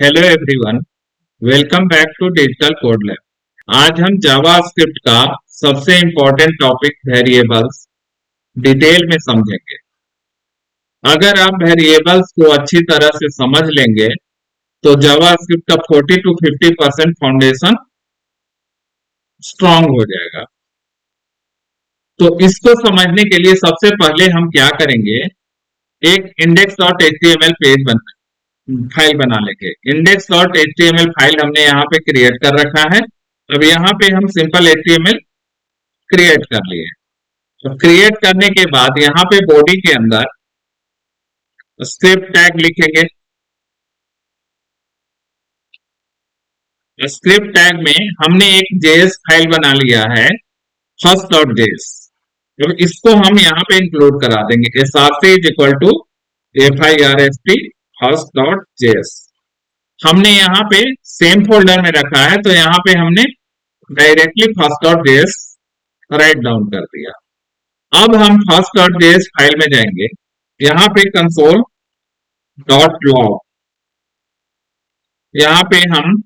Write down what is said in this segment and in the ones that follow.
Hello everyone, welcome back to digital code lab. आज हम JavaScript का सबसे इम्पोर्टेंट टॉपिक वेरिएबल्स डिटेल में समझेंगे। अगर आप वेरिएबल्स को अच्छी तरह से समझ लेंगे तो जावास्क्रिप्ट का 40 to 50% फाउंडेशन स्ट्रांग हो जाएगा। तो इसको समझने के लिए सबसे पहले हम क्या करेंगे, एक index.html फाइल बना लेंगे। index.html फाइल हमने यहाँ पे क्रिएट कर रखा है। अब यहाँ पे हम सिंपल HTML क्रिएट कर लिए। तो क्रिएट करने के बाद यहाँ पे बॉडी के अंदर स्क्रिप्ट टैग लिखेंगे। स्क्रिप्ट टैग में हमने एक जेएस फाइल बना लिया है, first.js। तो इसको हम यहाँ पे इंक्लूड करा देंगे। src is equal to first first.js। हमने यहाँ पे सेम फोल्डर में रखा है, तो यहाँ पे हमने डायरेक्टली first.js राइट डाउन कर दिया। अब हम first.js फाइल में जाएंगे। यहाँ पे console.log, यहाँ पे हम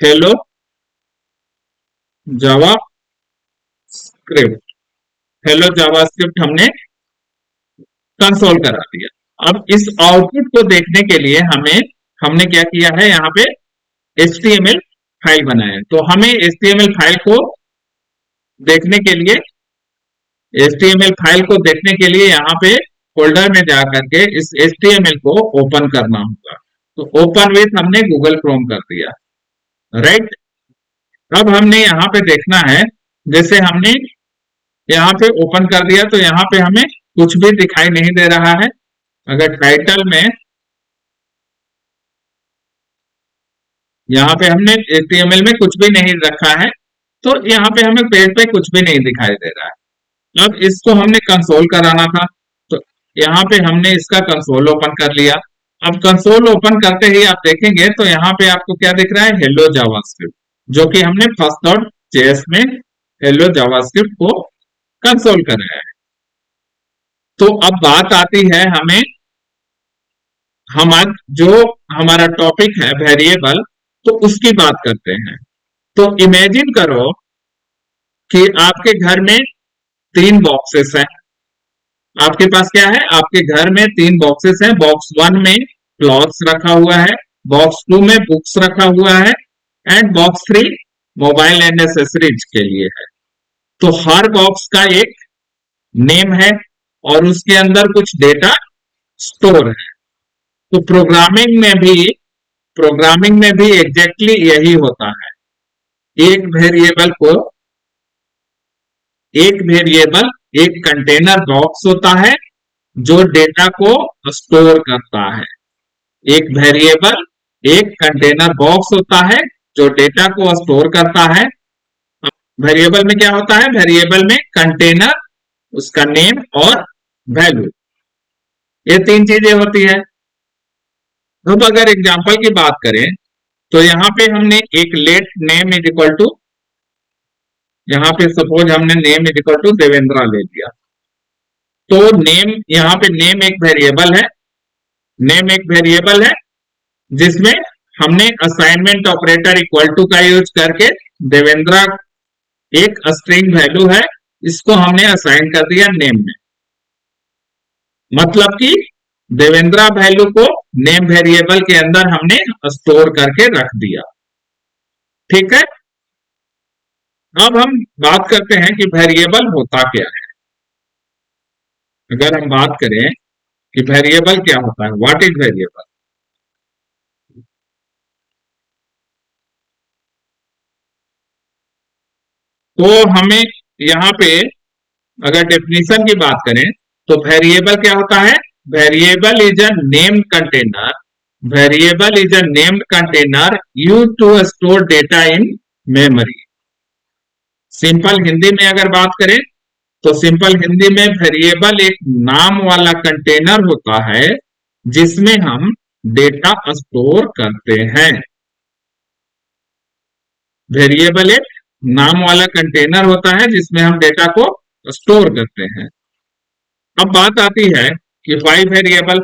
हेलो जावा स्क्रिप्ट हेलो जावा स्क्रिप्ट हमने कंसोल करा दिया। अब इस आउटपुट को देखने के लिए हमने क्या किया है, यहाँ पे HTML फाइल बनाया है। तो हमें HTML फाइल को देखने के लिए यहाँ पे फोल्डर में जाकर के इस HTML को ओपन करना होगा। तो ओपन विथ हमने गूगल क्रोम कर दिया, राइट। अब हमने यहाँ पे देखना है, जैसे हमने यहाँ पे ओपन कर दिया तो यहाँ पे हमें कुछ भी दिखाई नहीं दे रहा है। अगर टाइटल में यहाँ पे हमने HTML में कुछ भी नहीं रखा है, तो यहाँ पे हमें पेज पे कुछ भी नहीं दिखाई दे रहा है। अब इसको हमने कंसोल कराना था, तो यहाँ पे हमने इसका कंसोल ओपन कर लिया। अब कंसोल ओपन करते ही आप देखेंगे तो यहाँ पे आपको क्या दिख रहा है, हेलो जावास्क्रिप्ट, जो कि हमने first.js में हेलो जावास्क्रिप्ट को कंसोल कराया है। तो अब बात आती है जो हमारा टॉपिक है वेरिएबल, तो उसकी बात करते हैं। तो इमेजिन करो कि आपके घर में 3 बॉक्सेस हैं। आपके पास क्या है, आपके घर में 3 बॉक्सेस हैं। बॉक्स 1 में क्लॉथ्स रखा हुआ है, बॉक्स 2 में बुक्स रखा हुआ है, and box 3 mobile and accessories के लिए है। तो हर बॉक्स का एक नेम है और उसके अंदर कुछ डेटा स्टोर है। तो प्रोग्रामिंग में भी एग्जैक्टली यही होता है। एक वेरिएबल एक कंटेनर बॉक्स होता है जो डेटा को स्टोर करता है। एक वेरिएबल एक कंटेनर बॉक्स होता है जो डेटा को स्टोर करता है। वेरिएबल में क्या होता है, वेरिएबल में कंटेनर, उसका नेम और वैल्यू, ये 3 चीजें होती है। अब अगर एग्जांपल की बात करें तो यहाँ पे हमने एक let name is equal to, यहाँ पे सपोज हमने name is equal to Devendra ले लिया। तो नेम, यहाँ पे नेम एक वेरिएबल है जिसमें हमने असाइनमेंट ऑपरेटर इक्वल टू का यूज करके देवेंद्रा एक स्ट्रिंग वैल्यू है, इसको हमने असाइन कर दिया नेम में। मतलब कि देवेंद्रा वैल्यू को नेम वेरिएबल के अंदर हमने स्टोर करके रख दिया, ठीक है। अब हम बात करते हैं कि वेरिएबल होता क्या है। अगर हम बात करें कि वेरिएबल क्या होता है, व्हाट इज वेरिएबल, तो हमें यहाँ पे अगर डेफिनेशन की बात करें तो वेरिएबल क्या होता है, variable is a named container, variable is a named container use to store data in memory. Simple Hindi में अगर बात करें तो सिंपल हिंदी में वेरिएबल एक नाम वाला कंटेनर होता है जिसमें हम डेटा स्टोर करते हैं। वेरिएबल एक नाम वाला कंटेनर होता है जिसमें हम डेटा को स्टोर करते हैं। अब बात आती है कि why variable.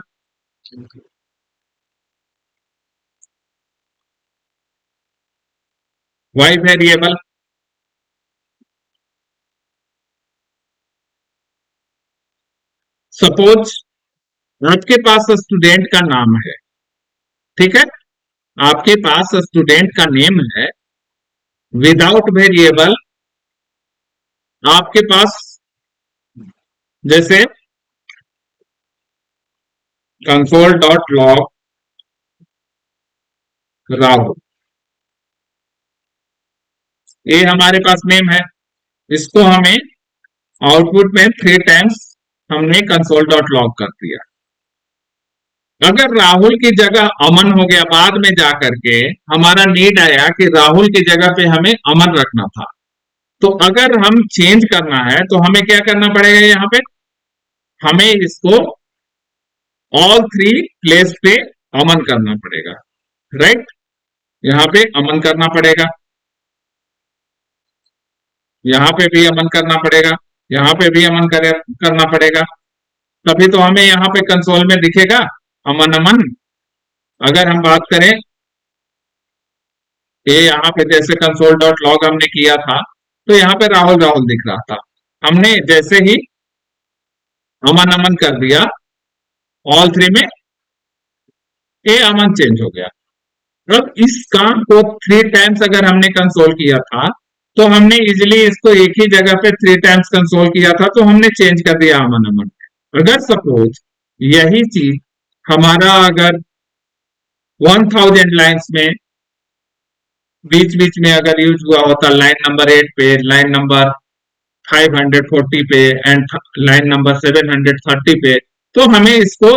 Why variable. Suppose आपके पास स्टूडेंट का नाम है, ठीक है, आपके पास स्टूडेंट का नेम है, विदाउट वेरिएबल आपके पास जैसे कंसोल डॉट लॉग राहुल, ये हमारे पास नेम है, इसको हमें आउटपुट में 3 टाइम्स हमने कंसोल डॉट लॉग कर दिया। अगर राहुल की जगह अमन हो गया, बाद में जाकर के हमारा नीड आया कि राहुल की जगह पे हमें अमन रखना था, तो अगर हम चेंज करना है तो हमें क्या करना पड़ेगा, यहाँ पे हमें इसको ऑल थ्री प्लेस पे अमन करना पड़ेगा, राइट। यहाँ पे अमन करना पड़ेगा, यहाँ पे भी अमन करना पड़ेगा, यहाँ पे भी करना पड़ेगा, तभी तो हमें यहाँ पे कंसोल में दिखेगा अमन अमन। अगर हम बात करें ये यहाँ पे जैसे कंसोल डॉट लॉग हमने किया था, तो यहाँ पे राहुल राहुल दिख रहा था, हमने जैसे ही अमन अमन कर दिया ऑल थ्री में, ये अमन चेंज हो गया। अब इस काम को 3 टाइम्स अगर हमने कंसोल किया था, तो हमने इजिली इसको एक ही जगह पे 3 टाइम्स कंसोल किया था, तो हमने चेंज कर दिया अमन अमन। अगर सपोज यही चीज हमारा अगर 1000 लाइन्स में बीच बीच में अगर यूज हुआ होता, लाइन नंबर 8 पे, लाइन नंबर 540 पे एंड लाइन नंबर 730 पे, तो हमें इसको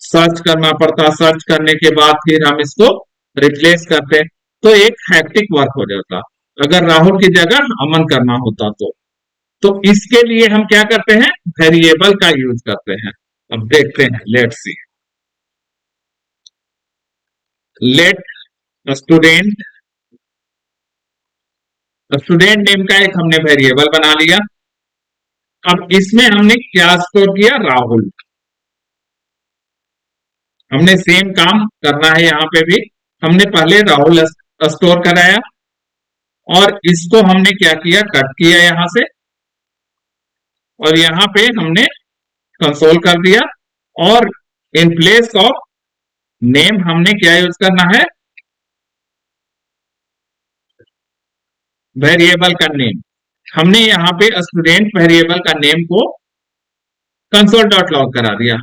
सर्च करना पड़ता, सर्च करने के बाद फिर हम इसको रिप्लेस करते, तो एक हैक्टिक वर्क हो जाता अगर राहुल की जगह अमन करना होता तो इसके लिए हम क्या करते हैं, वेरिएबल का यूज करते हैं। अब देखते हैं, let's see, let student, student name का एक हमने वेरिएबल बना लिया। अब इसमें हमने क्या स्टोर किया, राहुल। हमने सेम काम करना है, यहाँ पे भी हमने पहले राहुल स्टोर कराया और इसको हमने क्या किया, कट किया यहां से, और यहाँ पे हमने कंसोल कर दिया, और इन प्लेस ऑफ नेम हमने क्या यूज करना है, वेरिएबल का नेम। हमने यहाँ पे स्टूडेंट वेरिएबल का नेम को कंसोल डॉट लॉग करा दिया,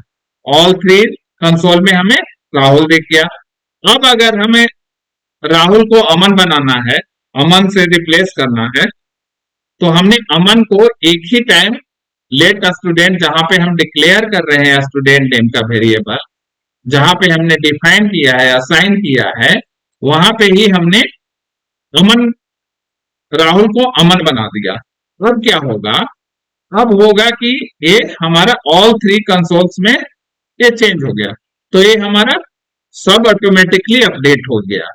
ऑल थ्री कंसोल में हमें राहुल दिख गया। अब अगर हमें राहुल को अमन बनाना है, अमन से रिप्लेस करना है, तो हमने अमन को एक ही टाइम लेट स्टूडेंट, जहां पे हम डिक्लेयर कर रहे हैं स्टूडेंट नेम का वेरिएबल, जहां पे हमने डिफाइन किया है, असाइन किया है, वहां पे ही हमने अमन, राहुल को अमन बना दिया। अब क्या होगा, अब होगा कि ये हमारा ऑल थ्री कंसोल्स में ये चेंज हो गया, तो ये हमारा सब ऑटोमेटिकली अपडेट हो गया,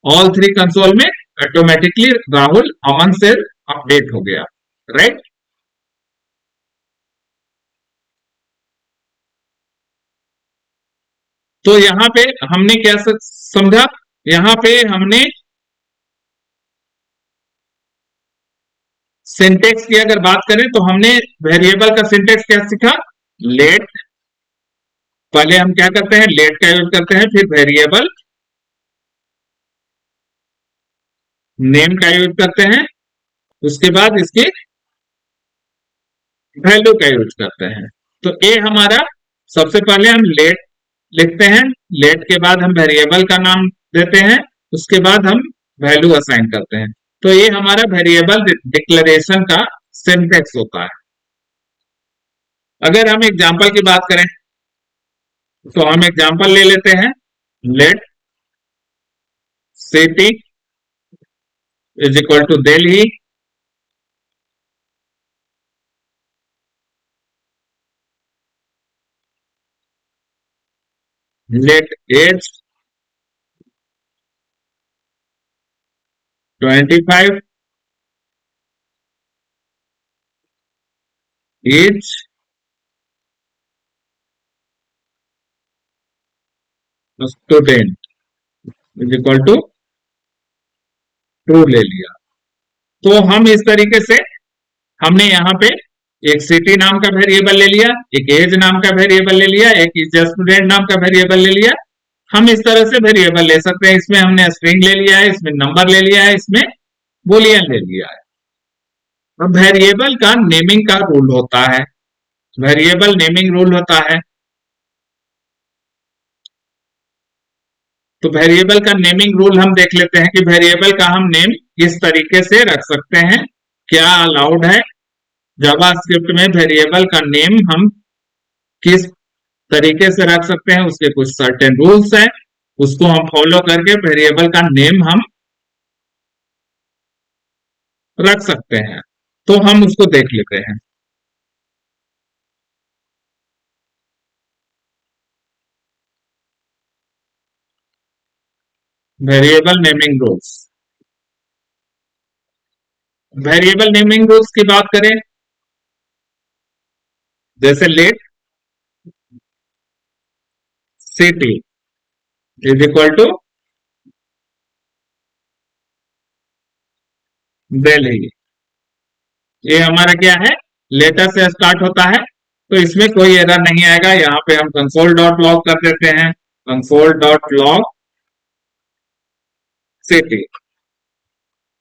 ऑल थ्री कंसोल में ऑटोमेटिकली राहुल अमन से अपडेट हो गया, राइट। तो यहाँ पे हमने क्या समझा, यहाँ पे हमने सिंटेक्स की अगर बात करें तो हमने वेरिएबल का सिंटेक्स क्या सीखा, लेट, पहले हम क्या करते हैं, लेट का यूज करते हैं, फिर वेरिएबल नेम का यूज करते हैं, उसके बाद इसकी वैल्यू का यूज करते हैं। तो ये हमारा, सबसे पहले हम लेट लिखते हैं, लेट के बाद हम वेरिएबल का नाम देते हैं, उसके बाद हम वैल्यू असाइन करते हैं। तो ये हमारा वेरिएबल डिक्लेरेशन का सिंटेक्स होता है। अगर हम एग्जांपल की बात करें तो हम एग्जांपल ले लेते हैं, let city is equal to Delhi, let age 25, age student is equal to true ले लिया। तो हम इस तरीके से हमने यहाँ पे एक सिटी नाम का वेरिएबल ले लिया, एक एज नाम का वेरिएबल ले लिया, एक इज स्टूडेंट नाम का वेरिएबल ले लिया। हम इस तरह से वेरिएबल ले सकते हैं। इसमें हमने स्ट्रिंग ले लिया है, इसमें नंबर ले लिया है, इसमें बूलियन ले लिया है। अब वेरिएबल का नेमिंग का रूल होता है, वेरिएबल नेमिंग रूल होता है। तो वेरिएबल का नेमिंग रूल हम देख लेते हैं कि वेरिएबल का हम नेम किस तरीके से रख सकते हैं, क्या अलाउड है। जावास्क्रिप्ट में वेरिएबल का नेम हम किस तरीके से रख सकते हैं, उसके कुछ सर्टेन रूल्स हैं, उसको हम फॉलो करके वेरिएबल का नेम हम रख सकते हैं। तो हम उसको देख लेते हैं। Variable naming rules, variable naming rules की बात करें, जैसे let city is equal to Delhi, ये हमारा क्या है, लेटर से स्टार्ट होता है, तो इसमें कोई एरर नहीं आएगा। यहाँ पे हम कंसोल डॉट लॉग कर देते हैं, console dot log city.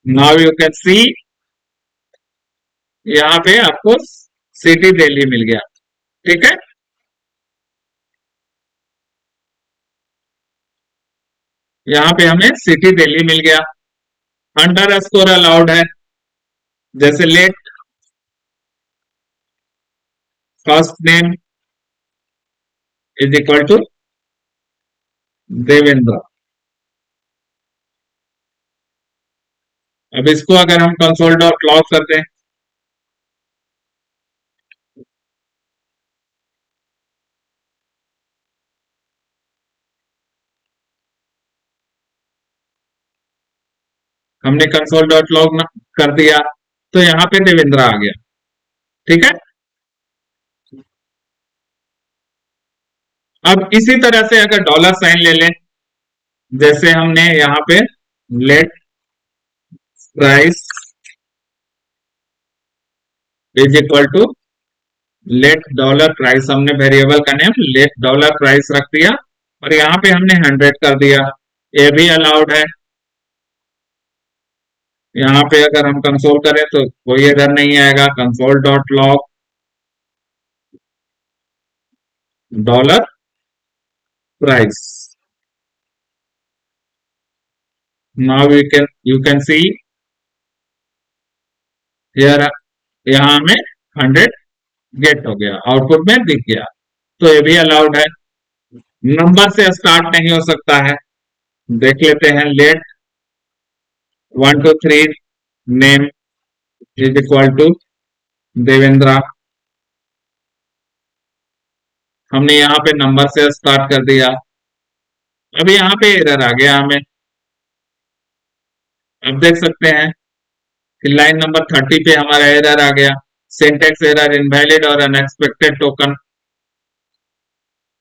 Now you can see, यहाँ पे आपको सिटी दिल्ली मिल गया। ठीक है, यहाँ पे हमें सिटी दिल्ली मिल गया। अंडर स्कोर अलाउड है, जैसे let first name is equal to Devendra. अब इसको अगर हम कंसोल डॉट लॉग करते हैं, हमने कंसोल डॉट लॉग कर दिया, तो यहाँ पे देवेंद्र आ गया। ठीक है, अब इसी तरह से अगर डॉलर साइन ले लें, जैसे हमने यहाँ पे let price is equal to let dollar price, हमने वेरिएबल का नेम लेट डॉलर प्राइस रख दिया और यहाँ पे हमने 100 कर दिया। ये भी अलाउड है। यहाँ पे अगर हम कंसोल करें तो कोई एरर नहीं आएगा। Console dot log dollar price, now you can see here, यहाँ हमें 100 गेट हो गया, आउटपुट में दिख गया। तो ये भी अलाउड है। नंबर से स्टार्ट नहीं हो सकता है, देख लेते हैं। Let 1 2 3 name is equal to Devendra, हमने यहाँ पे नंबर से स्टार्ट कर दिया। अब यहाँ पे एरर आ गया हमें, अब देख सकते हैं कि लाइन नंबर 30 पे हमारा एरर आ गया, सिंटेक्स एरर, इनवैलिड और अनएक्सपेक्टेड टोकन।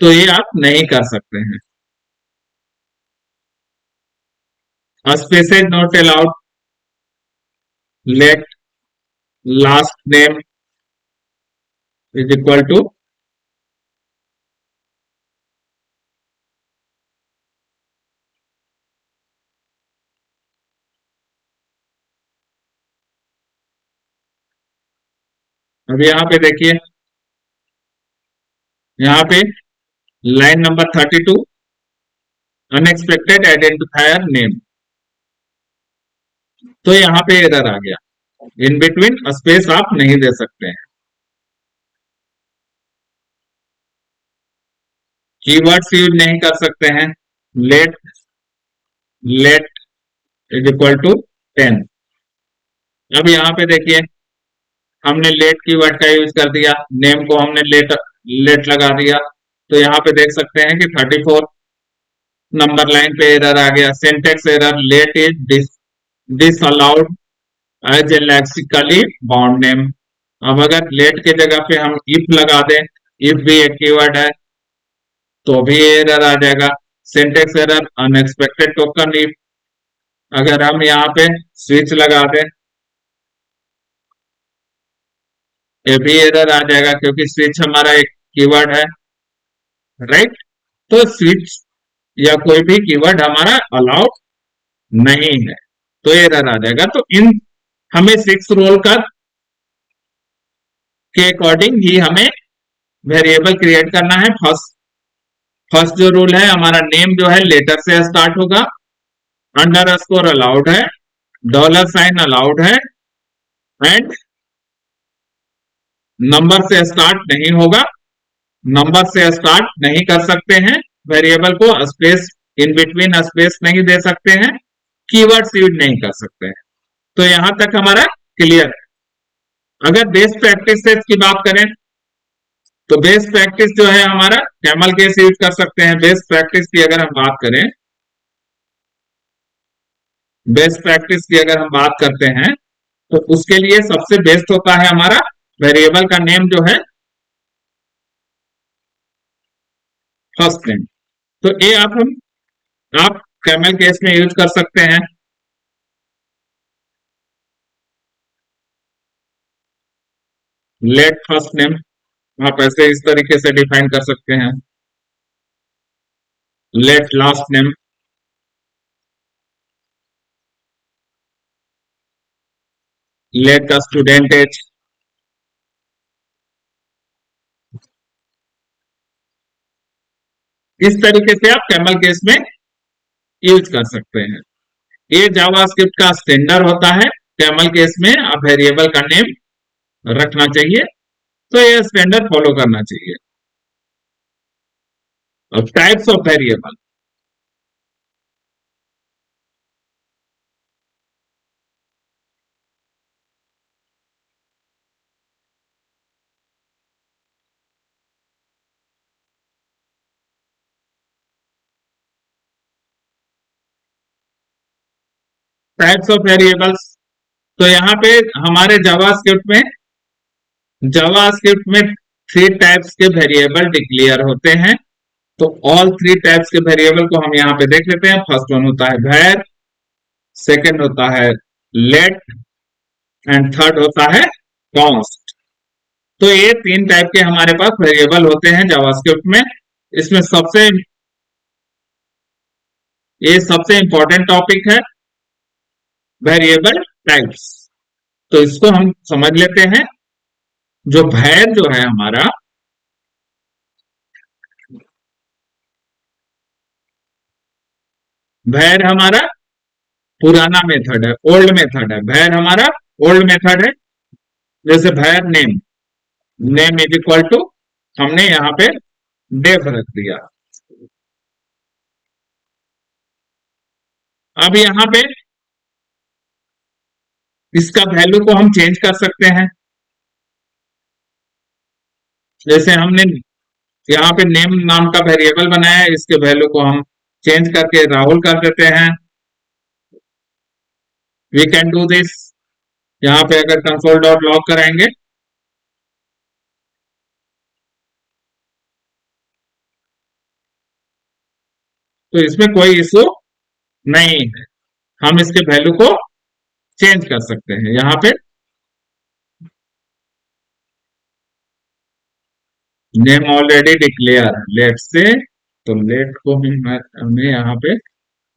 तो ये आप नहीं कर सकते हैं। Spaces not allowed, let last name is equal to, अब यहाँ पे देखिए, यहाँ पे line number 32 unexpected identifier name, तो यहाँ पे एरर आ गया। इन बिटवीन स्पेस आप नहीं दे सकते हैं। कीवर्ड्स यूज नहीं कर सकते हैं। Let let is equal to 10। अब यहाँ पे देखिए, हमने लेट कीवर्ड का यूज कर दिया, नेम को हमने लेट लेट लगा दिया, तो यहाँ पे देख सकते हैं कि 34 नंबर लाइन पे एरर आ गया। Syntax error, let is disallowed as a lexically bound name. अब अगर लेट के जगह पे हम इफ लगा दें, इफ भी एक कीवर्ड है, तो भी एरर आ जाएगा। Syntax error, unexpected token if, अगर हम यहाँ पे स्विच लगा दें, ये भी एरर आ जाएगा क्योंकि स्विच हमारा एक कीवर्ड है, राइट। तो स्विच या कोई भी कीवर्ड हमारा अलाउड नहीं है, तो एरर आ जाएगा। तो इन हमें 6 रोल का के अकॉर्डिंग ही हमें वेरिएबल क्रिएट करना है। फर्स्ट फर्स्ट जो रूल है हमारा, नेम जो है लेटर से स्टार्ट होगा, अंडर स्कोर अलाउड है, डॉलर साइन अलाउड है, एंड नंबर से स्टार्ट नहीं होगा, नंबर से स्टार्ट नहीं कर सकते हैं, वेरिएबल को स्पेस इन बिटवीन स्पेस नहीं दे सकते हैं, कीवर्ड यूज नहीं कर सकते हैं। तो यहां तक हमारा क्लियर है। अगर बेस्ट प्रैक्टिस की बात करें तो बेस्ट प्रैक्टिस जो है हमारा कैमल केस यूज कर सकते हैं। बेस्ट प्रैक्टिस की अगर हम बात करें, बेस्ट प्रैक्टिस की अगर हम बात करते हैं तो उसके लिए सबसे बेस्ट होता है हमारा वेरिएबल का नेम जो है फर्स्ट नेम। तो ये आप कैमल केस में यूज कर सकते हैं। लेट फर्स्ट नेम आप ऐसे इस तरीके से डिफाइन कर सकते हैं। Let last name, let the student age, इस तरीके से आप कैमल केस में यूज कर सकते हैं। ये जावास्क्रिप्ट का स्टैंडर्ड होता है। कैमल केस में आप वेरिएबल का नेम रखना चाहिए, तो ये स्टैंडर्ड फॉलो करना चाहिए। अब types of variable, types of variables, तो यहाँ पे हमारे जावास्क्रिप्ट में 3 टाइप्स के वेरिएबल डिक्लेयर होते हैं। तो ऑल 3 टाइप्स के वेरिएबल को हम यहाँ पे देख लेते हैं। फर्स्ट वन होता है var, सेकेंड होता है let, एंड थर्ड होता है const। तो ये 3 टाइप के हमारे पास वेरिएबल होते हैं जावास्क्रिप्ट में। इसमें सबसे इंपॉर्टेंट टॉपिक है वेरिएबल टाइप्स। तो इसको हम समझ लेते हैं। जो var जो है हमारा, var हमारा पुराना मेथड है, ओल्ड मेथड है। var हमारा ओल्ड मेथड है। जैसे var name, name is equal to, हमने यहाँ पे डेफ रख दिया। अब यहाँ पे इसका वैल्यू को हम चेंज कर सकते हैं। जैसे हमने यहाँ पे नेम नाम का वेरिएबल बनाया है, इसके वैल्यू को हम चेंज करके राहुल कर देते हैं। We can do this. यहाँ पे अगर कंसोल डॉट लॉग कराएंगे तो इसमें कोई इशू नहीं है, हम इसके वैल्यू को चेंज कर सकते हैं। यहाँ पे नेम ऑलरेडी डिक्लेयर, लेट से, तो लेट को हमें यहाँ पे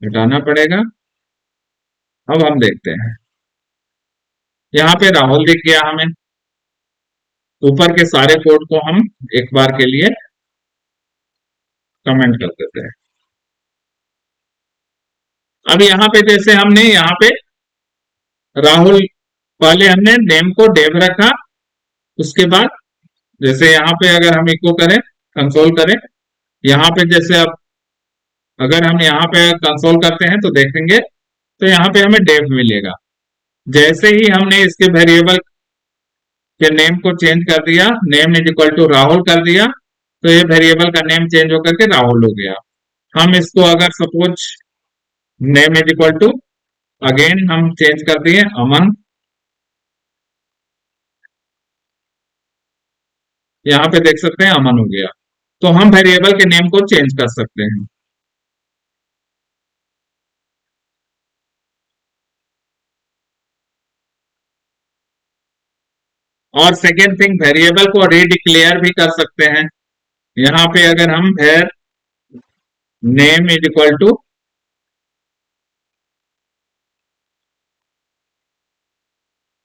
हटाना पड़ेगा। अब हम देखते हैं, यहाँ पे राहुल दिख गया हमें। ऊपर के सारे कोड को हम एक बार के लिए कमेंट कर देते हैं। अब यहाँ पे जैसे हमने यहाँ पे राहुल, पहले हमने नेम को डेव रखा, उसके बाद जैसे यहाँ पे अगर हम इको करें, कंसोल करें, यहाँ पे जैसे अब अगर हम यहाँ पे कंसोल करते हैं तो देखेंगे तो यहाँ पे हमें डेव मिलेगा। जैसे ही हमने इसके वेरिएबल के नेम को चेंज कर दिया, name is equal to Rahul कर दिया, तो ये वेरिएबल का नेम चेंज होकर के राहुल हो गया। हम इसको अगर suppose name is equal to, again हम चेंज कर दिए अमन, यहाँ पे देख सकते हैं अमन हो गया। तो हम वेरिएबल के नेम को चेंज कर सकते हैं। और सेकेंड थिंग, वेरिएबल को रीडिक्लेयर भी कर सकते हैं। यहाँ पे अगर हम var name is equal to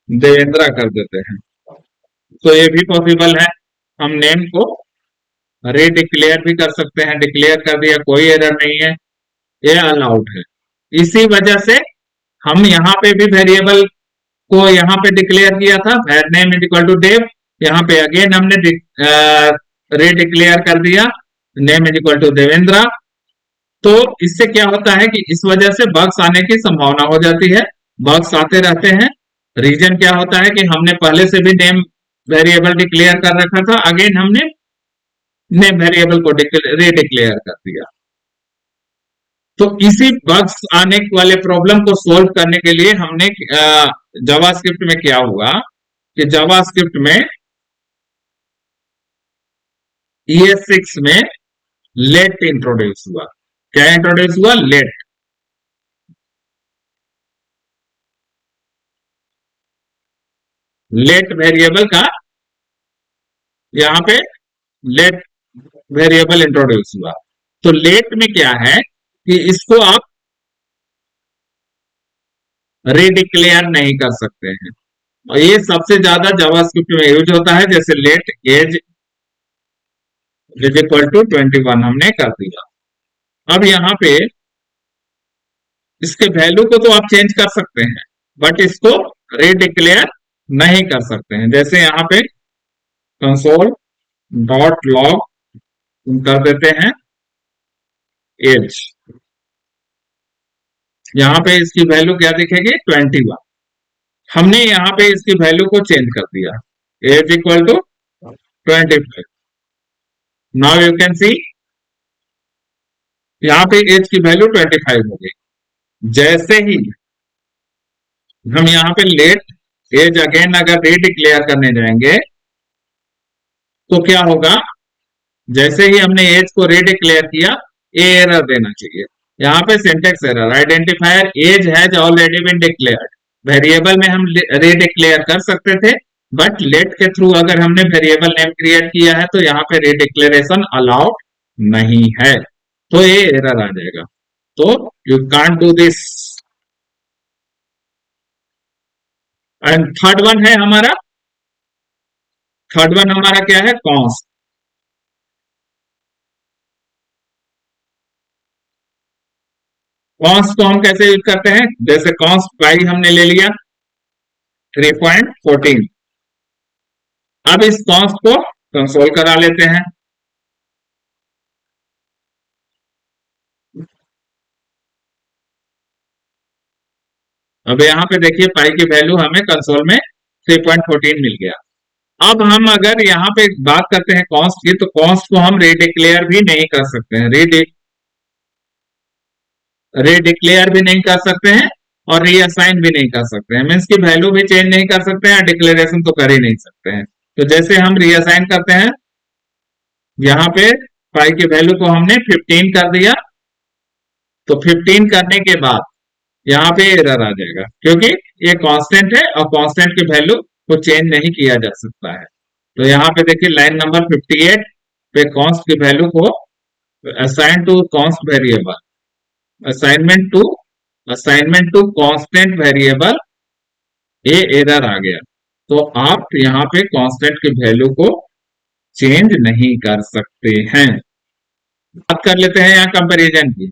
Devendra कर देते हैं, तो ये भी पॉसिबल है। हम नेम को रीडिक्लेयर भी कर सकते हैं, डिक्लेयर कर दिया, कोई एरर नहीं है, ये अलाउड है। इसी वजह से हम यहाँ पे भी वेरिएबल को यहाँ पे डिक्लेयर किया था, var name is equal to Dev. यहाँ पे अगेन हमने रीडिक्लेयर कर दिया name is equal to Devendra. तो इससे क्या होता है कि इस वजह से बग्स आने की संभावना हो जाती है, बग्स आते रहते हैं। रीजन क्या होता है कि हमने पहले से भी नेम वेरिएबल डिक्लेयर कर रखा था, अगेन हमने नेम वेरिएबल को रीडिक्लेयर कर दिया। तो इसी बग्स आने वाले प्रॉब्लम को सोल्व करने के लिए हमने जावास्क्रिप्ट में क्या हुआ कि जावास्क्रिप्ट में ES6 में लेट इंट्रोड्यूस हुआ। क्या इंट्रोड्यूस हुआ? लेट। लेट वेरिएबल का यहां पे लेट वेरिएबल इंट्रोड्यूस हुआ। तो लेट में क्या है कि इसको आप रीडिक्लेयर नहीं कर सकते हैं, और ये सबसे ज्यादा जावास्क्रिप्ट में यूज होता है। जैसे let age is equal to 21 हमने कर दिया। अब यहाँ पे इसके वैल्यू को तो आप चेंज कर सकते हैं, बट इसको रीडिक्लेयर नहीं कर सकते हैं। जैसे यहाँ पे कंसोल डॉट लॉग कर देते हैं एज, यहाँ पे इसकी वैल्यू क्या दिखेगी? 21। हमने यहाँ पे इसकी वैल्यू को चेंज कर दिया, age equal to 25। Now you can see यहाँ पे एज की वैल्यू 25 हो गई। जैसे ही हम यहाँ पे लेट एज अगेन अगर रीडिक्लेयर करने जाएंगे तो क्या होगा? जैसे ही हमने एज को रीडिक्लेयर किया, ए एरर देना चाहिए। यहाँ पे syntax error, identifier age has already been declared. Variable में हम रीडिक्लेयर कर सकते थे, बट लेट के थ्रू अगर हमने वेरिएबल नेम क्रिएट किया है तो यहाँ पे रीडिक्लेरेशन अलाउड नहीं है, तो ये एरर आ जाएगा। तो you can't do this. And third one है हमारा, थर्ड वन हमारा क्या है? कॉन्स्ट। कॉन्स्ट को हम कैसे यूज करते हैं? जैसे कॉन्स्ट पाई हमने ले लिया 3.14। अब इस कॉन्स्ट को कंसोल करा लेते हैं। अब यहाँ पे देखिए पाई की वैल्यू हमें कंसोल में 3.14 मिल गया। अब हम अगर यहाँ पे बात करते हैं कॉन्स्ट की, तो कॉन्स्ट को हम रीडिक्लेयर भी नहीं कर सकते हैं, रीडिक्लेयर भी नहीं कर सकते हैं और रीअसाइन भी नहीं कर सकते हैं। मीन्स की वैल्यू भी चेंज नहीं कर सकते हैं, डिक्लेरेशन तो कर ही नहीं सकते हैं। तो जैसे हम रीअसाइन करते हैं, यहाँ पे पाई की वैल्यू को हमने 15 कर दिया, तो 15 करने के बाद यहाँ पे एरर आ जाएगा, क्योंकि ये कांस्टेंट है और कांस्टेंट की वैल्यू को चेंज नहीं किया जा सकता है। तो यहाँ पे देखिए लाइन नंबर 58 पे कॉन्स्ट की वैल्यू को assign to const variable, assignment to constant variable, ये एरर आ गया। तो आप यहाँ पे कांस्टेंट की वैल्यू को चेंज नहीं कर सकते हैं। बात कर लेते हैं यहाँ कंपैरिजन की।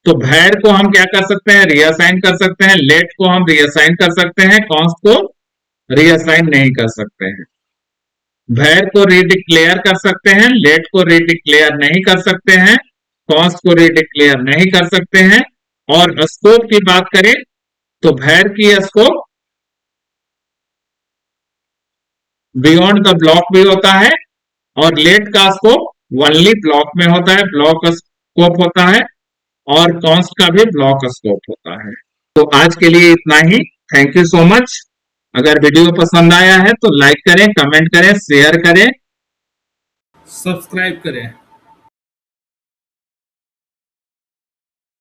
तो var को हम क्या कर सकते हैं? रीअसाइन कर सकते हैं। लेट को हम रीअसाइन कर सकते हैं, कॉन्स्ट को रीअसाइन नहीं कर सकते हैं। var को रीडिक्लेयर कर सकते हैं, लेट को रीडिक्लेयर नहीं कर सकते हैं, कॉन्स्ट को रीडिक्लेयर नहीं कर सकते हैं। और स्कोप की बात करें तो var की स्कोप बियॉन्ड द ब्लॉक भी होता है, और लेट का स्कोप ओनली ब्लॉक में होता है, ब्लॉक स्कोप होता है, और कॉन्स्ट का भी ब्लॉक स्कोप होता है। तो आज के लिए इतना ही। Thank you so much. अगर वीडियो पसंद आया है तो लाइक करें, कमेंट करें, शेयर करें, सब्सक्राइब करें।